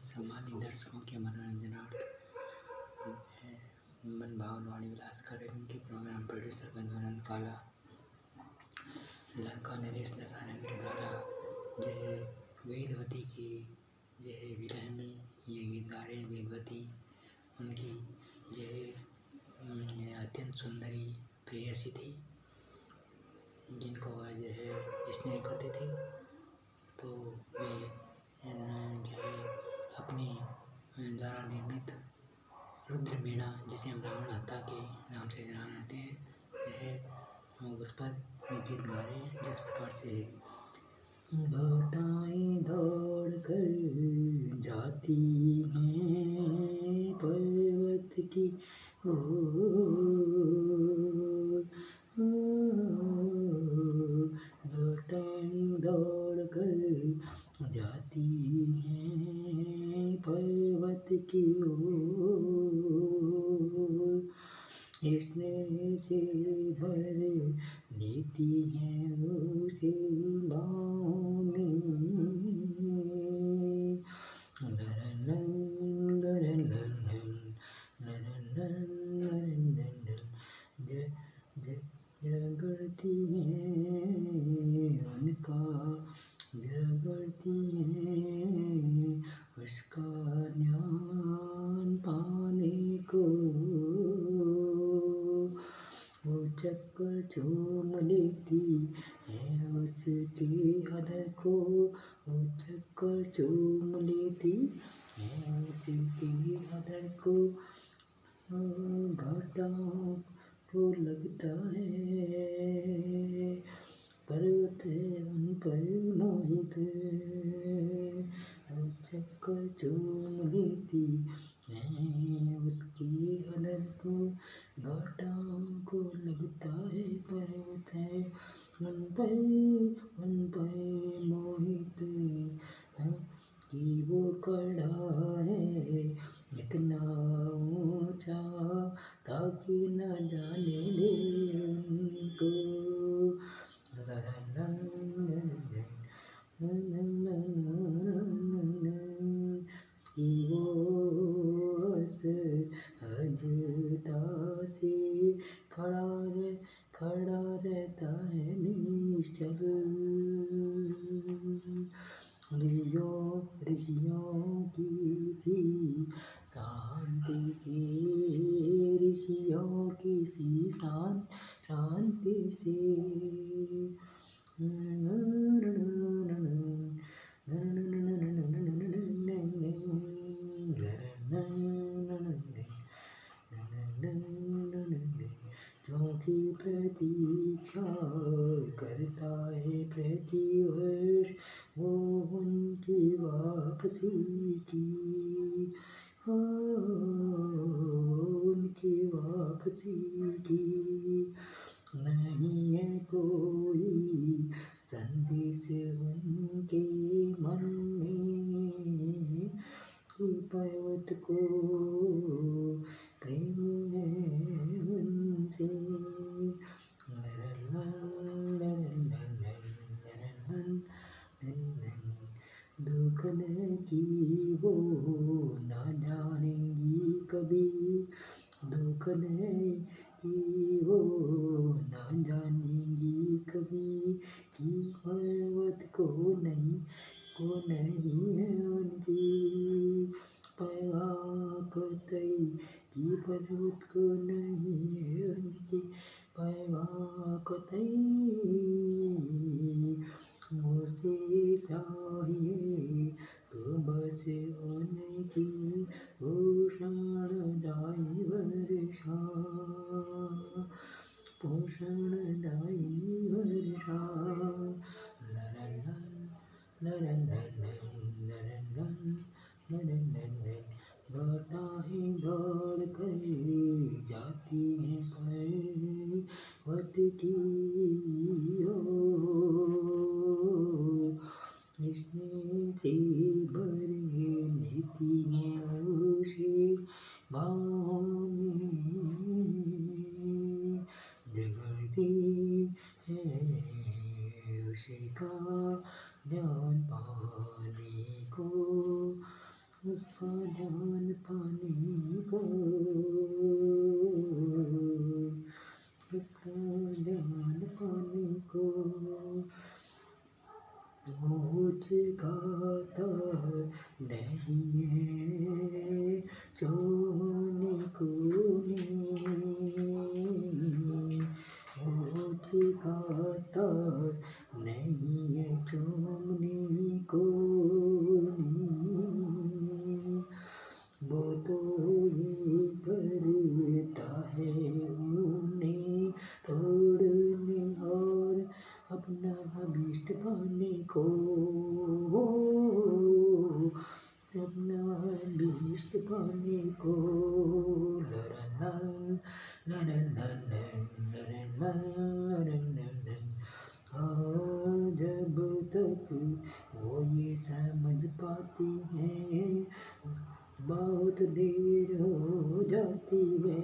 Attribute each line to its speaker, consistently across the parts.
Speaker 1: सम्मानित दर्शकों के मनोरंजनार्थ मन भावन वाणी विलास कार्यक्रम के प्रोग्राम प्रोड्यूसर बंधुआनंद काला लंका नरेश दसानंद के द्वारा जय वेदवती की जय विरह में ये गीत गा रहे वेदवती उनकी यह अत्यंत सुंदरी प्रेयसी थी जिनको वह जो है स्नेह करती थी। तो वे जो है अपने द्वारा निर्मित रुद्र वीणा जिसे हम रावण हत्या के नाम से जानते हैं यह उस पर गीत गा रहे हैं जिस प्रकार से घटाएं दौड़ कर जाती हैं पर्वत की घटाएं दौड़ कर जाती हैं पर्वत की ओर स्नेह से भर लेती हैं उसे बाहों में झगड़ती हैं उनका झगड़ती हैं उसका ज्ञान पाने को वो चक्कर चूम लेती है उसके अधर को वो चक्कर चूम लेती है उसके अधर को घाटाओं को लगता है पर्वत है उन पर मोहित चक्कर चूम लेती है उसकी अधर को घाटाओं को लगता है पर्वत है उन पर मोहित कि वो खड़ा है इतना ऊंचा ताकि न जाने दे उनको कि वो सहजता से खड़ा रहता है निश्चल ऋषियों की सी शांति से ऋषियों की सी शांति से क्योंकि प्रतीक्षा करता है प्रतिवर्ष वो उनकी वापसी की उनकी वापसी की नहीं है कोई संदेश उनके मन में कि पर्वत को प्रेम है उनसे दुखने की वो ना जानेंगी कभी दुखने की वो ना जानेंगी कभी कि पर्वत को नहीं है उनकी परवाह कतई कि पर्वत को नहीं है उनकी परवाह कतई मुझे चाहिए तो बस उनकी पोषणदायी वर्षा घटाएं दौड़ कर जाती हैं पर्वत की ओर स्नेह से भर लेती हैं उसे बाहों में झगड़ती है उसी का ध्यान पाने को पाने को, उसका ज्ञान पाने को। खाता नहीं है चोने को खाता नहीं है चोमने को। वो तो ये करता है उन्हें तोड़ने और अपना अभीष्ट पाने को, अपना अभीष्ट पाने को। जब तक वो ये समझ पाती है बहुत देर हो जाती है,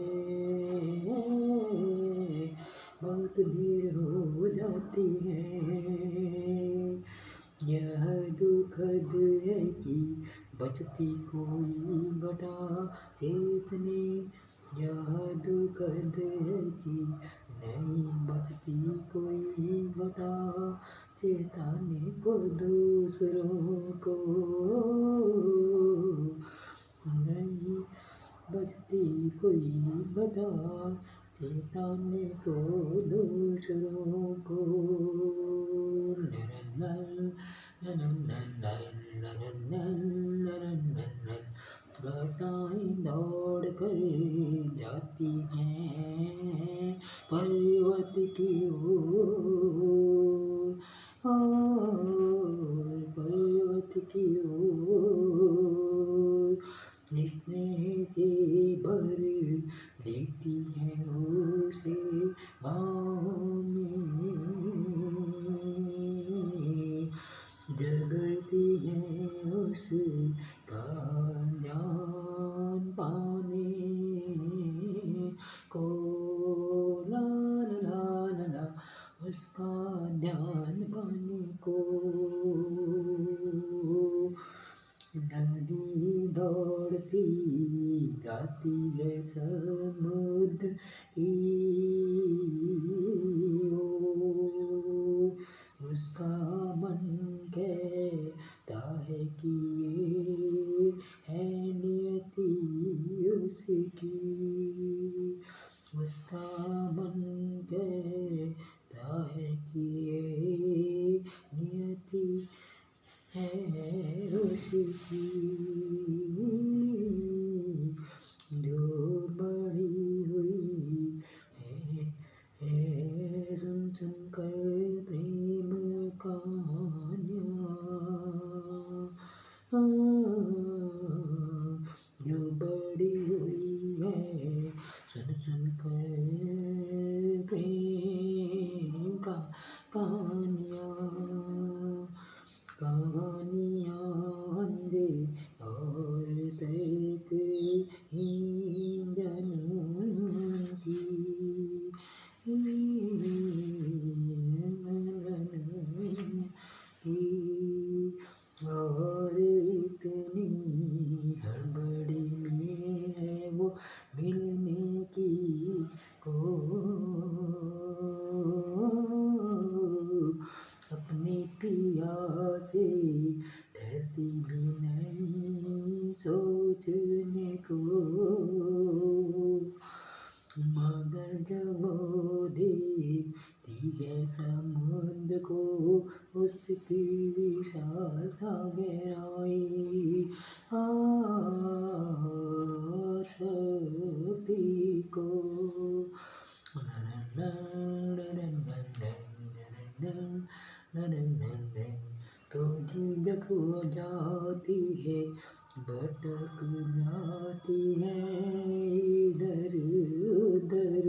Speaker 1: बहुत देर हो जाती है। यह दुखद है कि बचती कोई घटा चेतने, यह दुखद है कि नहीं बचती कोई घटा चेताने को दूसरों को, नहीं बचती कोई घटा चेताने को दूसरों को। घटाएं दौड़ कर जाती हैं पर्वत की ओर, पर्वत की ओर स्नेह से भर देती है उसे बाहों में, झगड़ती है उसका ध्यान पाने को। ला ला ला ला उसका ध्यान पाने को। नदी दौड़ती जाती है समुद्र की ओर, उसका मन कहता है कि ये है नियति उसकी, उसका मन कहता है कि ये नियति है उसकी। जो बड़ी हुई है सुन सुन कर प्रेम कहानियाँ, जो बड़ी हुई है सुन सुन कर प्रेम का कहानियाँ, कहानियाँ अंधे और तर्क हीन जनों की, और इतनी हड़बड़ी में है वो मिलने की को, अपने पिया से डरती भी नहीं सोचने को। मगर जब वो देखती है समुद्र को उसकी विशालता गहराई शक्ति को, तो झिझक हो जाती है भटक जाती है इधर उधर,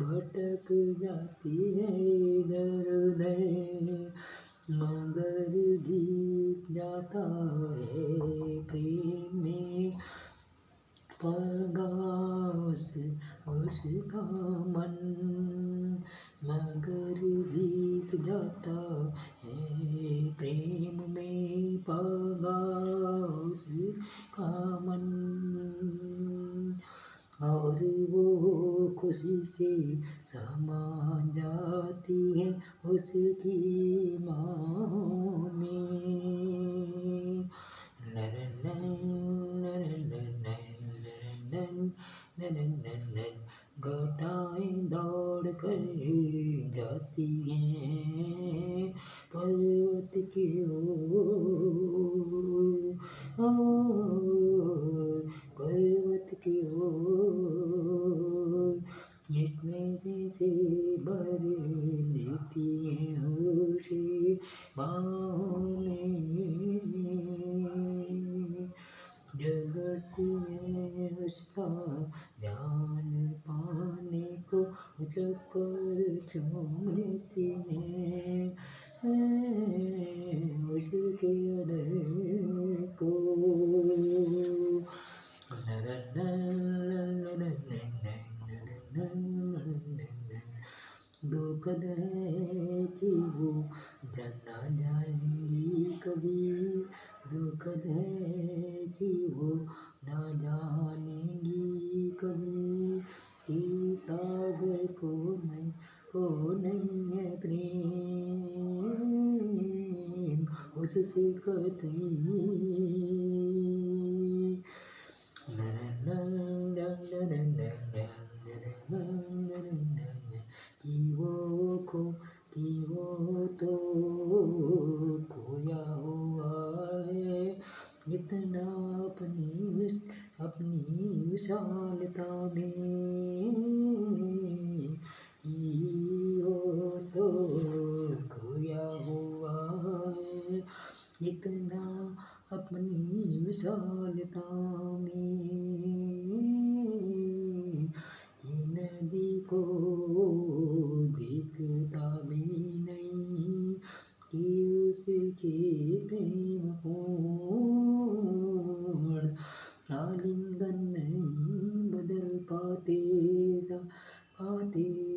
Speaker 1: भटक जाती है इधर उधर। मगर जीत जाता है प्रेम में पगास उसका मन, मगर जीत जाता है प्रेम में पगास उसी से समा जाती है उसकी बाहों में। घटाएं दौड़ कर जाती हैं पर्वत की ओर, पर्वत की ओर। इसमें से भर लेती हैं उसे बाहों में। जगती है उसका ध्यान पाने को चक्कर चूम लेती हैं उसके अदर को। दुखद है कि वो जाना जाएंगी कभी, दुखद है कि वो ना जानेंगी कभी कि सागर को नहीं है प्रेम उससे कतई। कि वो तो खोया हुआ है इतना अपनी विशालता में। कि वो तो खोया हुआ है इतना अपनी विशालता में। कि नदी को दिखता भी नहीं कि उसके प्रेम पूर्ण आलिंगन नहीं बदल पाते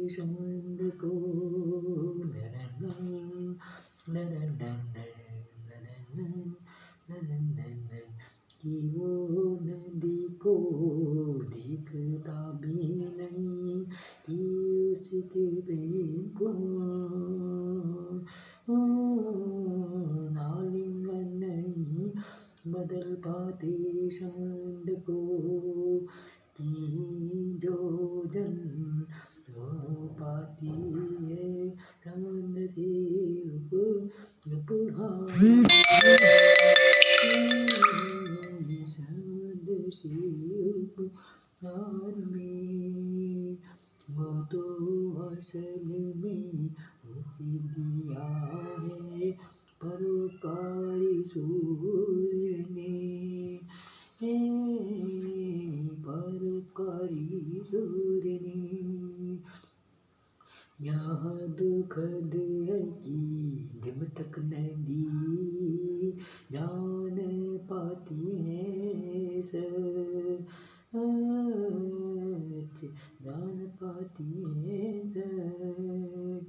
Speaker 1: समुद्र को। कि वो नदी को दिखता भी नहीं कि उसके प्रेम को आलिंगन नहीं बदल पाते समुद्र को। कि जो जन वो पाती है समुद्र से उपहार समुद्र से उपहार में। वो तो असल में उसी दिया है परोपकारी सूर्य ने, परोपकारी सूर्य ने। यह दुखद है कि जब तक नदी जान पाती है सच, जान पाती है सच।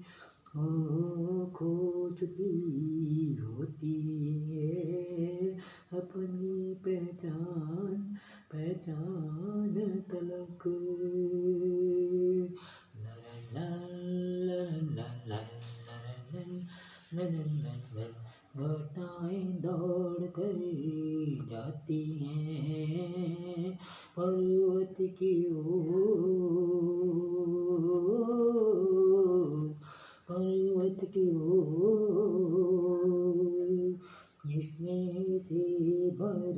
Speaker 1: खो चुकी होती है अपनी पहचान तलक। घटाएं दौड़ कर जाती हैं पर्वत की ओर, पर्वत की ओर। इसमें से भर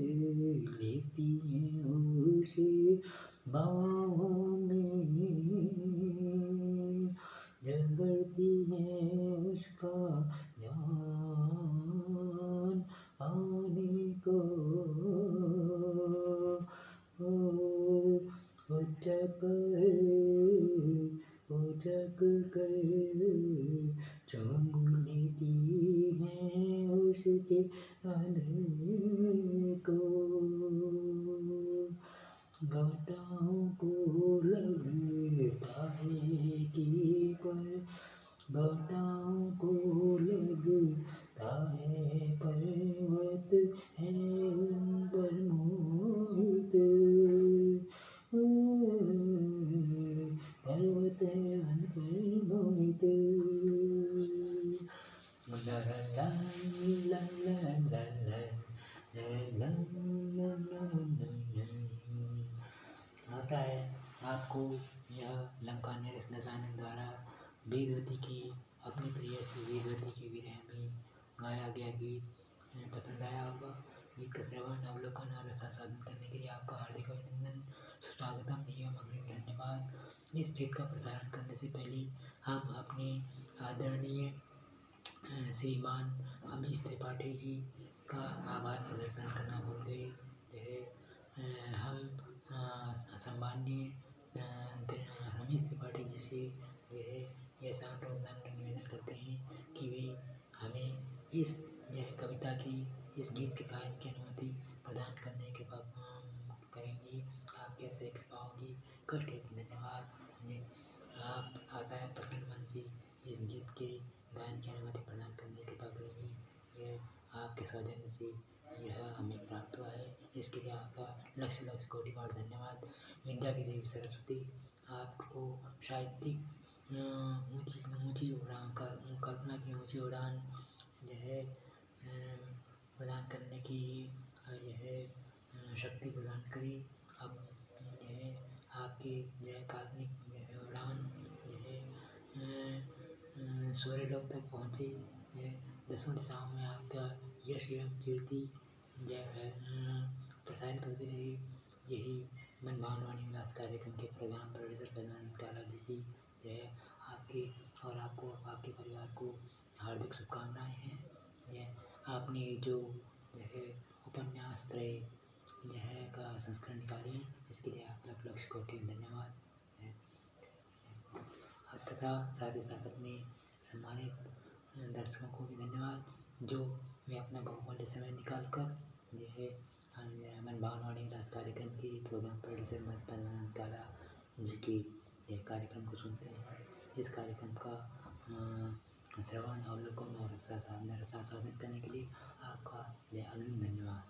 Speaker 1: लेती हैं उसे बाहों में। झगड़ती है उसका ध्यान पाने को उचक कर चूम लेती हैं उसके अधर को। घटाओं को लगता है कि घटाओं को लगता है पर्वत है उन पर मोहित, पर्वत आपको यह लंका नरेश दसानंद द्वारा वेदवती की अपनी प्रेयसी वेदवती की विरह में गाया गया गीत पसंद आया होगा। गीत का श्रवण, अवलोकन और रसास्वादन करने के लिए आपका हार्दिक अभिनंदन, स्वागतम एवं अग्रिम धन्यवाद। इस गीत का प्रसारण करने से पहले हम अपने आदरणीय श्रीमान अमीश त्रिपाठी जी का आभार प्रदर्शन करना भूल गए। हम सम्माननीय अमीश त्रिपाठी जी से यह अनुरोध निवेदन करते हैं कि वे हमें इस कविता की इस गीत के गायन की अनुमति प्रदान करने के बाद करेंगे। आपके से कृपा होगी। कष्ट हेतु धन्यवाद। आप आशा है प्रसन्न मन से इस गीत के गायन की अनुमति प्रदान करने के बाद करेंगे। यह आपके सौजन्य से यह हमें प्राप्त हुआ है। इसके लिए आपका लक्ष कोटि बार धन्यवाद। विद्या की देवी सरस्वती आपको साहित्यिक ऊंची उड़ान कल्पना की ऊंची उड़ान प्रदान करने की यह शक्ति प्रदान करी। अब आपकी काल्पनिक उड़ान स्वर्गलोक तक पहुँचे। दसों दिशाओं में आपका यश एवं कीर्ति प्रसारित होती रही। यही मन भावनावाणी विलास कार्यक्रम के प्रोग्राम प्रोड्यूसर बलवंत काला जी की आपके और आपको आपके परिवार को हार्दिक शुभकामनाएं हैं। आपने जो उपन्यास त्रय का संस्करण निकाले हैं, इसके लिए आप लक्ष कोटि धन्यवाद तथा साथ ही साथ अपने सम्मानित दर्शकों को भी धन्यवाद जो वे अपना बहुमूल्य समय निकाल कर मन भावनावाणी विलास कार्यक्रम के प्रोग्राम प्रोड्यूसर बलवंत काला जी के कार्यक्रम को सुनते हैं। इस कार्यक्रम का श्रवण, अवलोकन और रसास्वादन करने के लिए आपका अग्रिम धन्यवाद।